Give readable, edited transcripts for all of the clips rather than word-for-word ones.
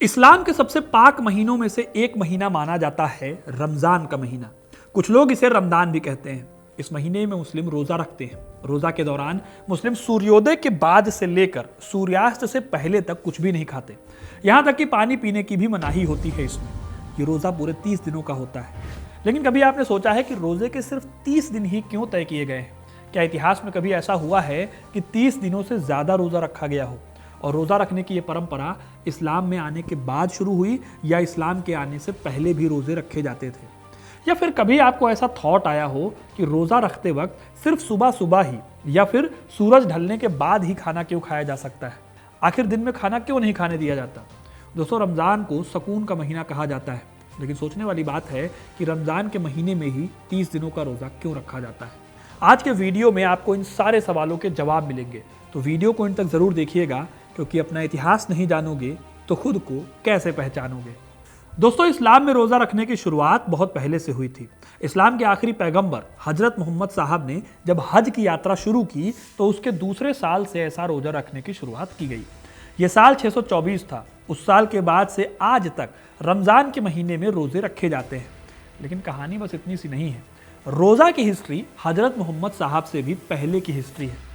इस्लाम के सबसे पाक महीनों में से एक महीना माना जाता है रमजान का महीना। कुछ लोग इसे रमदान भी कहते हैं। इस महीने में मुस्लिम रोजा रखते हैं। रोजा के दौरान मुस्लिम सूर्योदय के बाद से लेकर सूर्यास्त से पहले तक कुछ भी नहीं खाते। यहाँ तक कि पानी पीने की भी मनाही होती है इसमें। ये रोजा पूरे 30 दिनों का होता है। लेकिन कभी आपने सोचा है कि रोजे के सिर्फ 30 दिन ही क्यों तय किए गए हैं? क्या इतिहास में कभी ऐसा हुआ है कि 30 दिनों से ज्यादा रोजा रखा गया हो? और रोजा रखने की ये परंपरा इस्लाम में आने के बाद शुरू हुई या इस्लाम के आने से पहले भी रोजे रखे जाते थे? या फिर कभी आपको ऐसा थॉट आया हो कि रोजा रखते वक्त सिर्फ सुबह सुबह ही या फिर सूरज ढलने के बाद ही खाना क्यों खाया जा सकता है? आखिर दिन में खाना क्यों नहीं खाने दिया जाता? दोस्तों, रमजान को सुकून का महीना कहा जाता है, लेकिन सोचने वाली बात है कि रमजान के महीने में ही 30 दिनों का रोजा क्यों रखा जाता है। आज के वीडियो में आपको इन सारे सवालों के जवाब मिलेंगे, तो वीडियो को इन तक जरूर देखिएगा, क्योंकि अपना इतिहास नहीं जानोगे तो खुद को कैसे पहचानोगे। दोस्तों, इस्लाम में रोजा रखने की शुरुआत बहुत पहले से हुई थी। इस्लाम के आखिरी पैगंबर हजरत मोहम्मद साहब ने जब हज की यात्रा शुरू की तो उसके दूसरे साल से ऐसा रोजा रखने की शुरुआत की गई। यह साल 624 था। उस साल के बाद से आज तक रमजान के महीने में रोजे रखे जाते हैं। लेकिन कहानी बस इतनी सी नहीं है। रोजा की हिस्ट्री हजरत मोहम्मद साहब से भी पहले की हिस्ट्री है।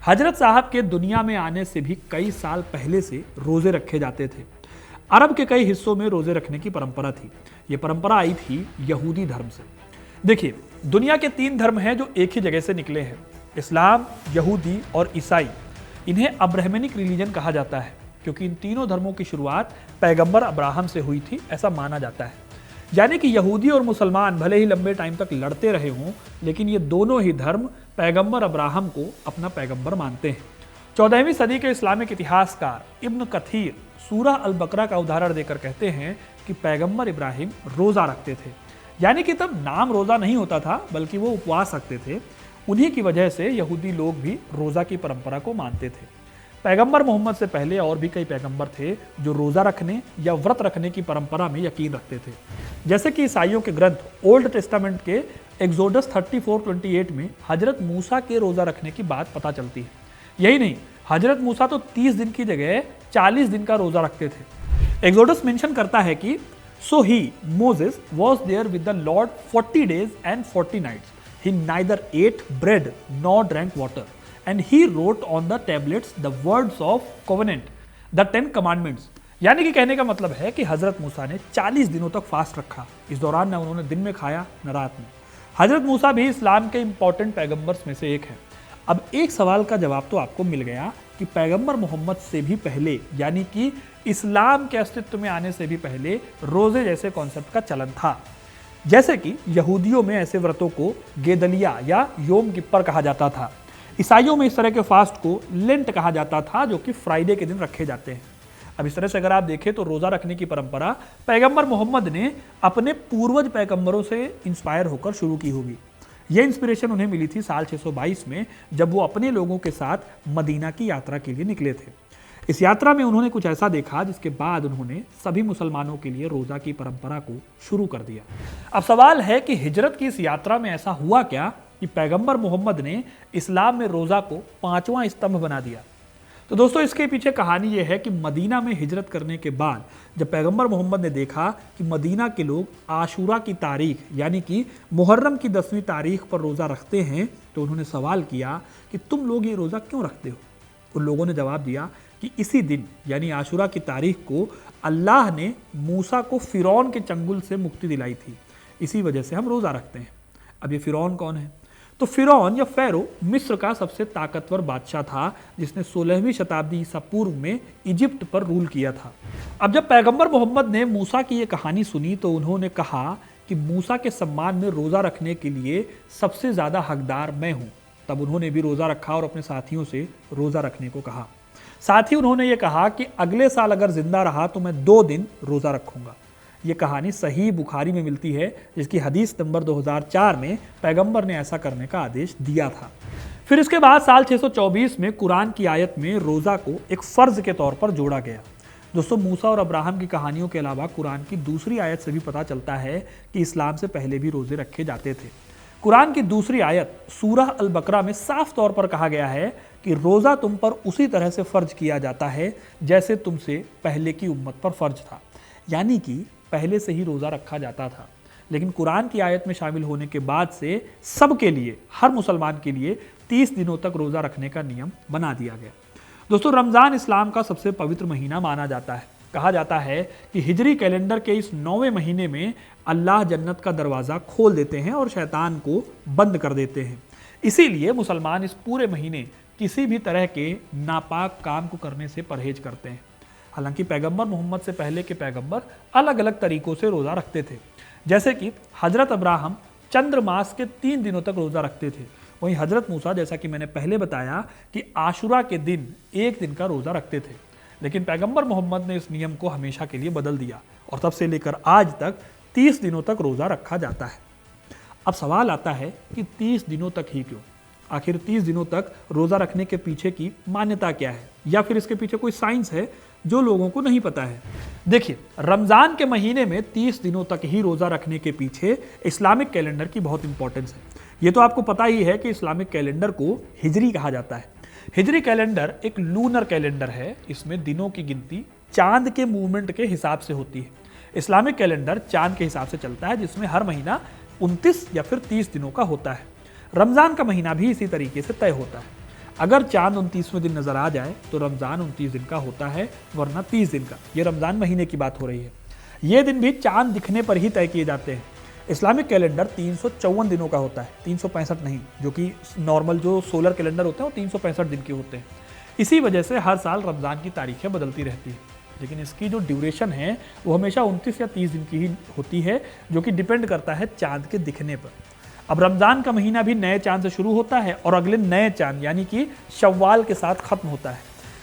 हजरत साहब के दुनिया में आने से भी कई साल पहले से रोजे रखे जाते थे। अरब के कई हिस्सों में रोजे रखने की परंपरा थी। ये परंपरा आई थी यहूदी धर्म से। देखिए, दुनिया के 3 धर्म हैं जो एक ही जगह से निकले हैं: इस्लाम, यहूदी और ईसाई। इन्हें अब्राह्मणिक रिलीजन कहा जाता है, क्योंकि इन तीनों धर्मों की शुरुआत पैगंबर अब्राहम से हुई थी, ऐसा माना जाता है। यानी कि यहूदी और मुसलमान भले ही लंबे टाइम तक लड़ते रहे हों, लेकिन ये दोनों ही धर्म पैगंबर अब्राहम को अपना पैगंबर मानते हैं। 14वीं सदी के इस्लामिक इतिहासकार इब्न कथीर सूरह अल बकरा का उदाहरण देकर कहते हैं कि पैगंबर इब्राहिम रोजा रखते थे। यानी कि तब नाम रोजा नहीं होता था, बल्कि वो उपवास रखते थे। उन्हीं की वजह से यहूदी लोग भी रोजा की परंपरा को मानते थे। पैगंबर मोहम्मद से पहले और भी कई पैगंबर थे जो रोजा रखने या व्रत रखने की परंपरा में यकीन रखते थे। जैसे कि ईसाइयों के ग्रंथ ओल्ड टेस्टामेंट के एक्सोडस 34:28 में हजरत मूसा के रोजा रखने की बात पता चलती है। यही नहीं, हजरत मूसा तो 30 दिन की जगह 40 दिन का रोजा रखते थे। एक्सोडस मेंशन करता है कि so he Moses was there with the Lord 40 days and 40 nights. He neither ate bread nor drank water, and he wrote on the tablets the words of covenant, the 10 commandments. यानी कि कहने का मतलब है कि हजरत मूसा ने 40 दिनों तक फास्ट रखा। इस दौरान न उन्होंने दिन में खाया न रात में। हजरत मूसा भी इस्लाम के इंपॉर्टेंट पैगंबर्स में से एक है। अब एक सवाल का जवाब तो आपको मिल गया कि पैगंबर मोहम्मद से भी पहले, यानी कि इस्लाम के अस्तित्व में आने से भी पहले रोजे जैसे कॉन्सेप्ट का चलन था। जैसे कि यहूदियों में ऐसे व्रतों को गेदलिया या योम किप्पर कहा जाता था। ईसाइयों में इस तरह के फास्ट को लेंट कहा जाता था, जो कि फ्राइडे के दिन रखे जाते हैं। अब इस तरह से अगर आप देखें तो रोजा रखने की परंपरा पैगंबर मोहम्मद ने अपने पूर्वज पैगंबरों से इंस्पायर होकर शुरू की होगी। यह इंस्पिरेशन उन्हें मिली थी साल 622 में, जब वो अपने लोगों के साथ मदीना की यात्रा के लिए निकले थे। इस यात्रा में उन्होंने कुछ ऐसा देखा जिसके बाद उन्होंने सभी मुसलमानों के लिए रोजा की परंपरा को शुरू कर दिया। अब सवाल है कि हिजरत की इस यात्रा में ऐसा हुआ क्या कि पैगंबर मोहम्मद ने इस्लाम में रोजा को 5वां स्तंभ बना दिया। तो दोस्तों, इसके पीछे कहानी यह है कि मदीना में हिजरत करने के बाद जब पैगंबर मोहम्मद ने देखा कि मदीना के लोग आशूरा की तारीख, यानी कि मुहर्रम की 10वीं तारीख पर रोज़ा रखते हैं, तो उन्होंने सवाल किया कि तुम लोग ये रोज़ा क्यों रखते हो? उन लोगों ने जवाब दिया कि इसी दिन यानी आशूरा की तारीख को अल्लाह ने मूसा को फिरौन के चंगुल से मुक्ति दिलाई थी, इसी वजह से हम रोज़ा रखते हैं। अब ये फिरौन कौन है? तो फिरौन या फेरो मिस्र का सबसे ताकतवर बादशाह था, जिसने 16वीं शताब्दी ईसा पूर्व में इजिप्ट पर रूल किया था। अब जब पैगंबर मोहम्मद ने मूसा की ये कहानी सुनी तो उन्होंने कहा कि मूसा के सम्मान में रोज़ा रखने के लिए सबसे ज़्यादा हकदार मैं हूँ। तब उन्होंने भी रोज़ा रखा और अपने साथियों से रोज़ा रखने को कहा। साथ ही उन्होंने ये कहा कि अगले साल अगर जिंदा रहा तो मैं 2 दिन रोज़ा रखूँगा। ये कहानी सही बुखारी में मिलती है, जिसकी हदीस नंबर 2004 में पैगंबर ने ऐसा करने का आदेश दिया था। फिर इसके बाद साल 624 में कुरान की आयत में रोज़ा को एक फ़र्ज के तौर पर जोड़ा गया। दोस्तों, मूसा और अब्राहम की कहानियों के अलावा कुरान की दूसरी आयत से भी पता चलता है कि इस्लाम से पहले भी रोज़े रखे जाते थे। कुरान की दूसरी आयत सूरह अल बकरा में साफ तौर पर कहा गया है कि रोज़ा तुम पर उसी तरह से फ़र्ज किया जाता है जैसे तुमसे पहले की उम्मत पर फ़र्ज था। यानी कि पहले से ही रोज़ा रखा जाता था, लेकिन कुरान की आयत में शामिल होने के बाद से सबके लिए, हर मुसलमान के लिए 30 दिनों तक रोज़ा रखने का नियम बना दिया गया। दोस्तों, रमज़ान इस्लाम का सबसे पवित्र महीना माना जाता है। कहा जाता है कि हिजरी कैलेंडर के इस 9वें महीने में अल्लाह जन्नत का दरवाज़ा खोल देते हैं और शैतान को बंद कर देते हैं। इसीलिए मुसलमान इस पूरे महीने किसी भी तरह के नापाक काम को करने से परहेज करते हैं। हालांकि पैगंबर मोहम्मद से पहले के पैगंबर अलग अलग तरीकों से रोज़ा रखते थे। जैसे कि हजरत अब्राहम चंद्र मास के 3 दिनों तक रोज़ा रखते थे। वहीं हजरत मूसा, जैसा कि मैंने पहले बताया, कि आशुरा के दिन 1 दिन का रोज़ा रखते थे। लेकिन पैगंबर मोहम्मद ने इस नियम को हमेशा के लिए बदल दिया और तब से लेकर आज तक 30 दिनों तक रोज़ा रखा जाता है। अब सवाल आता है कि 30 दिनों तक ही क्यों? आखिर 30 दिनों तक रोज़ा रखने के पीछे की मान्यता क्या है, या फिर इसके पीछे कोई साइंस है जो लोगों को नहीं पता है? देखिए, रमज़ान के महीने में 30 दिनों तक ही रोज़ा रखने के पीछे इस्लामिक कैलेंडर की बहुत इंपॉर्टेंस है। ये तो आपको पता ही है कि इस्लामिक कैलेंडर को हिजरी कहा जाता है। हिजरी कैलेंडर एक लूनर कैलेंडर है। इसमें दिनों की गिनती चांद के मूवमेंट के हिसाब से होती है। इस्लामिक कैलेंडर चांद के हिसाब से चलता है, जिसमें हर महीना 29 या फिर 30 दिनों का होता है। रमज़ान का महीना भी इसी तरीके से तय होता है। अगर चांद 29वें दिन नजर आ जाए तो रमज़ान 29 दिन का होता है, वरना 30 दिन का। ये रमज़ान महीने की बात हो रही है। ये दिन भी चांद दिखने पर ही तय किए जाते हैं। इस्लामिक कैलेंडर 354 दिनों का होता है, 365 नहीं, जो कि नॉर्मल जो सोलर कैलेंडर होते हैं वो 365 दिन के होते हैं। इसी वजह से हर साल रमज़ान की तारीखें बदलती रहती है, लेकिन इसकी जो ड्यूरेशन है वो हमेशा 29 या 30 दिन की ही होती है, जो कि डिपेंड करता है चांद के दिखने पर। अब रमज़ान का महीना भी नए चांद से शुरू होता है और अगले नए चांद यानी कि शव्वाल के साथ ख़त्म होता है,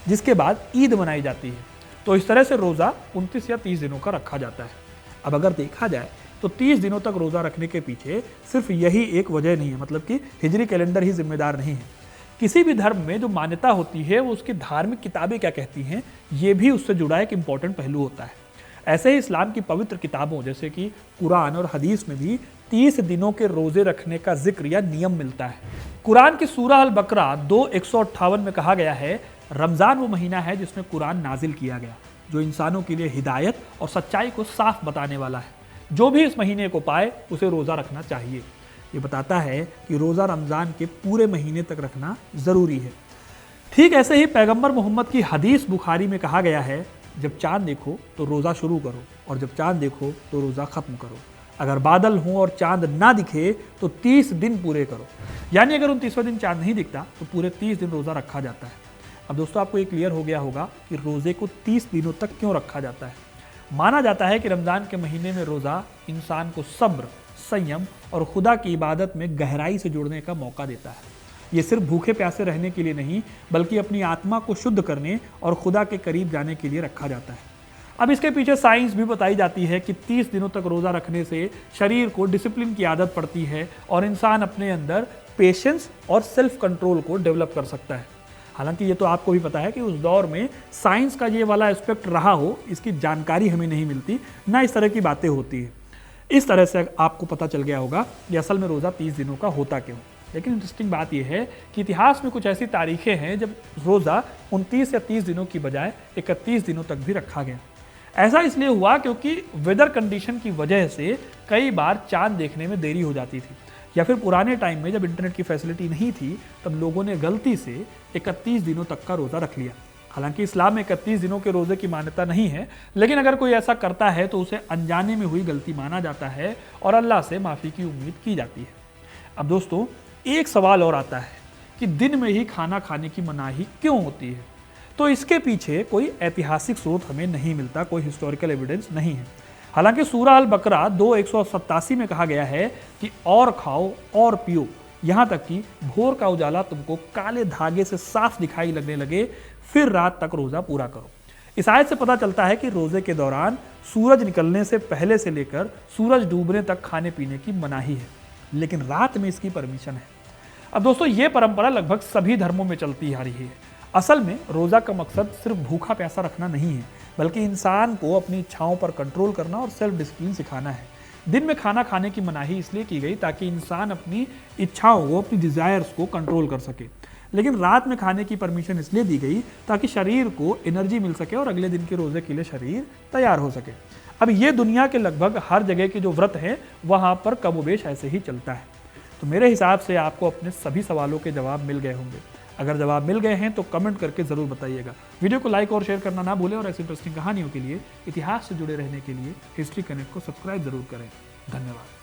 जिसके बाद ईद मनाई जाती है। तो इस तरह से रोज़ा 29 या 30 दिनों का रखा जाता है। अब अगर देखा जाए तो 30 दिनों तक रोज़ा रखने के पीछे सिर्फ यही एक वजह नहीं है, मतलब कि हिजरी कैलेंडर ही जिम्मेदार नहीं है। किसी भी धर्म में जो मान्यता होती है वो उसकी धार्मिक किताबें क्या कहती हैं, ये भी उससे जुड़ा एक इंपॉर्टेंट पहलू होता है। ऐसे ही इस्लाम की पवित्र किताबों जैसे कि कुरान और हदीस में भी 30 दिनों के रोजे रखने का जिक्र या नियम मिलता है। कुरान की सूरह अल बकरा 2:158 में कहा गया है, रमज़ान वो महीना है जिसमें कुरान नाजिल किया गया, जो इंसानों के लिए हिदायत और सच्चाई को साफ बताने वाला है। जो भी इस महीने को पाए उसे रोज़ा रखना चाहिए। ये बताता है कि रोज़ा रमज़ान के पूरे महीने तक रखना ज़रूरी है। ठीक ऐसे ही पैगंबर मोहम्मद की हदीस बुखारी में कहा गया है, जब चांद देखो तो रोज़ा शुरू करो और जब चांद देखो तो रोज़ा ख़त्म करो। अगर बादल हों और चांद ना दिखे तो 30 दिन पूरे करो। यानी अगर 29वें दिन चांद नहीं दिखता तो पूरे 30 दिन रोज़ा रखा जाता है। अब दोस्तों, आपको ये क्लियर हो गया होगा कि रोज़े को 30 दिनों तक क्यों रखा जाता है। माना जाता है कि रमज़ान के महीने में रोज़ा इंसान को सब्र, संयम और खुदा की इबादत में गहराई से जुड़ने का मौका देता है। ये सिर्फ भूखे प्यासे रहने के लिए नहीं, बल्कि अपनी आत्मा को शुद्ध करने और खुदा के करीब जाने के लिए रखा जाता है। अब इसके पीछे साइंस भी बताई जाती है कि 30 दिनों तक रोज़ा रखने से शरीर को डिसिप्लिन की आदत पड़ती है और इंसान अपने अंदर पेशेंस और सेल्फ कंट्रोल को डेवलप कर सकता है। हालांकि ये तो आपको भी पता है कि उस दौर में साइंस का ये वाला एस्पेक्ट रहा हो, इसकी जानकारी हमें नहीं मिलती, ना इस तरह की बातें होती है। इस तरह से आपको पता चल गया होगा कि असल में रोज़ा 30 दिनों का होता क्यों। लेकिन इंटरेस्टिंग बात यह है कि इतिहास में कुछ ऐसी तारीखें हैं जब रोज़ा 29 या 30 दिनों की बजाय 31 दिनों तक भी रखा गया। ऐसा इसलिए हुआ क्योंकि वेदर कंडीशन की वजह से कई बार चांद देखने में देरी हो जाती थी, या फिर पुराने टाइम में जब इंटरनेट की फैसिलिटी नहीं थी तब लोगों ने गलती से 31 दिनों तक का रोज़ा रख लिया। हालांकि इस्लाम में 31 दिनों के रोज़े की मान्यता नहीं है, लेकिन अगर कोई ऐसा करता है तो उसे अनजाने में हुई गलती माना जाता है और अल्लाह से माफ़ी की उम्मीद की जाती है। अब दोस्तों, एक सवाल और आता है कि दिन में ही खाना खाने की मनाही क्यों होती है। तो इसके पीछे कोई ऐतिहासिक स्रोत हमें नहीं मिलता, कोई हिस्टोरिकल एविडेंस नहीं है। हालांकि सूरह अल बकरा 2:187 में कहा गया है कि और खाओ और पियो, यहाँ तक कि भोर का उजाला तुमको काले धागे से साफ दिखाई लगने लगे, फिर रात तक रोज़ा पूरा करो। इस आयत से पता चलता है कि रोज़े के दौरान सूरज निकलने से पहले से लेकर सूरज डूबने तक खाने पीने की मनाही है, लेकिन रात में इसकी परमिशन है। अब दोस्तों, ये परंपरा लगभग सभी धर्मों में चलती आ रही है। असल में रोज़ा का मकसद सिर्फ भूखा प्यासा रखना नहीं है, बल्कि इंसान को अपनी इच्छाओं पर कंट्रोल करना और सेल्फ डिसिप्लिन सिखाना है। दिन में खाना खाने की मनाही इसलिए की गई ताकि इंसान अपनी इच्छाओं को, अपनी डिज़ायर्स को कंट्रोल कर सके। लेकिन रात में खाने की परमिशन इसलिए दी गई ताकि शरीर को एनर्जी मिल सके और अगले दिन के रोजे के लिए शरीर तैयार हो सके। अब ये दुनिया के लगभग हर जगह के जो व्रत हैं वहाँ पर कमोबेश ऐसे ही चलता है। तो मेरे हिसाब से आपको अपने सभी सवालों के जवाब मिल गए होंगे। अगर जवाब मिल गए हैं तो कमेंट करके ज़रूर बताइएगा। वीडियो को लाइक और शेयर करना ना भूलें और ऐसी इंटरेस्टिंग कहानियों के लिए, इतिहास से जुड़े रहने के लिए हिस्ट्री कनेक्ट को सब्सक्राइब जरूर करें। धन्यवाद।